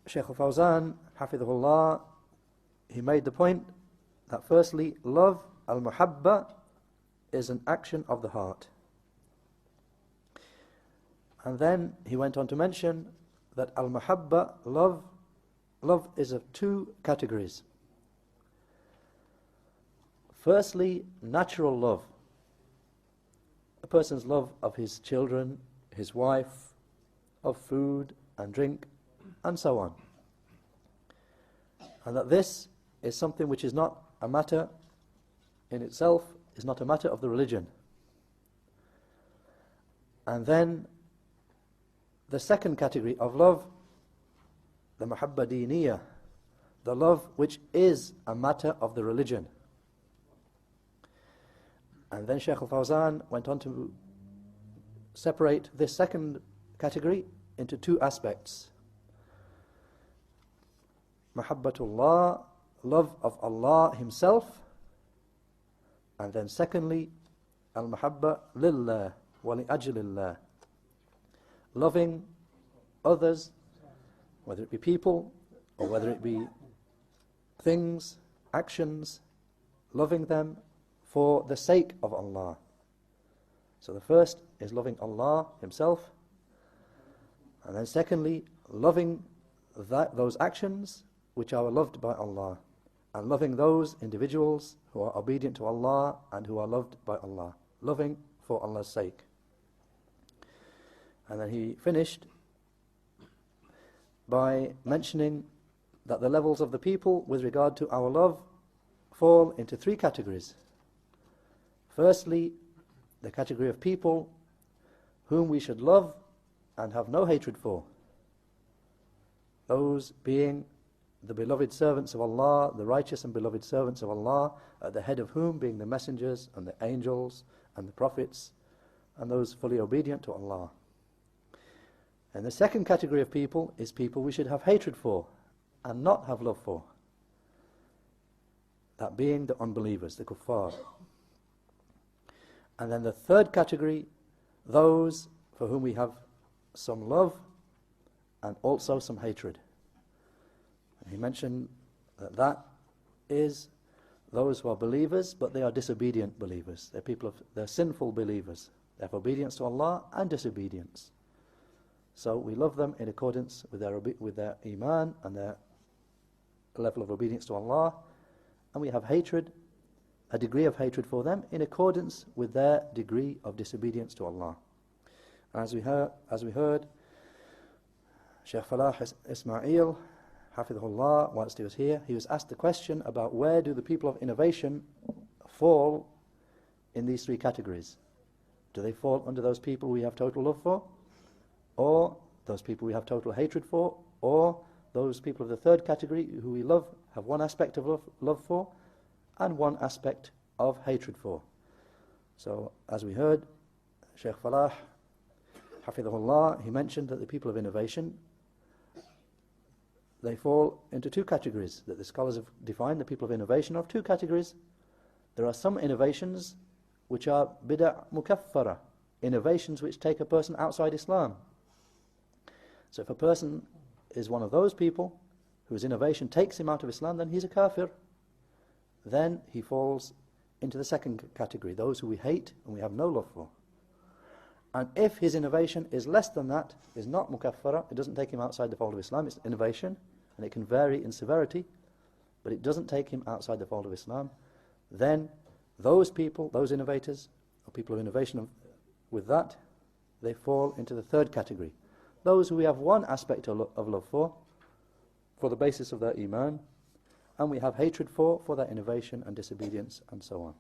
Shaykh al-Fawzan, hafidhullah, he made the point that firstly, love, al-muhabba, is an action of the heart. And then he went on to mention that al-muhabba, love is of two categories. Firstly, natural love. A person's love of his children, his wife, of food and drink, and so on. And that this is something which is not a matter in itself, is not a matter of the religion. And then the second category of love, the mahabba diniya, the love which is a matter of the religion. And then Shaykh al-Fawzan went on to separate this second category into two aspects. Mahabbatullah, love of Allah Himself, and then secondly, al-mahabba lillah wa li ajlillah, loving others, whether it be people or whether it be things, actions, loving them for the sake of Allah. So the first is loving Allah Himself, and then secondly, loving those actions which are loved by Allah, and loving those individuals who are obedient to Allah and who are loved by Allah, loving for Allah's sake. And then he finished by mentioning that the levels of the people with regard to our love fall into three categories. Firstly, the category of people whom we should love and have no hatred for. Those being the beloved servants of Allah, the righteous and beloved servants of Allah, at the head of whom being the messengers and the angels and the prophets and those fully obedient to Allah. And the second category of people is people we should have hatred for and not have love for. That being the unbelievers, the kuffar. And then the third category, those for whom we have some love and also some hatred. And he mentioned that that is those who are believers, but they are disobedient believers. They're sinful believers. They have obedience to Allah and disobedience. So we love them in accordance with their iman and their level of obedience to Allah, and we have hatred, a degree of hatred for them in accordance with their degree of disobedience to Allah. And as we heard, Shaykh Falah Ismail, hafidhullah, whilst he was here, he was asked the question about where do the people of innovation fall in these three categories. Do they fall under those people we have total love for, or those people we have total hatred for, or those people of the third category who we love, have one aspect of love for and one aspect of hatred for. So as we heard, Shaykh Falah hafidhullah, he mentioned that the people of innovation, they fall into two categories that the scholars have defined. The people of innovation are of two categories. There are some innovations which are bid'ah mukaffara, innovations which take a person outside Islam. So if a person is one of those people whose innovation takes him out of Islam, then he's a kafir. Then he falls into the second category, those who we hate and we have no love for. And if his innovation is less than that, is not mukaffara, it doesn't take him outside the fold of Islam, it's innovation, and it can vary in severity, but it doesn't take him outside the fold of Islam, then those people, those innovators, or people of innovation with that, they fall into the third category. Those who we have one aspect of love for the basis of their iman, and we have hatred for their innovation and disobedience, and so on.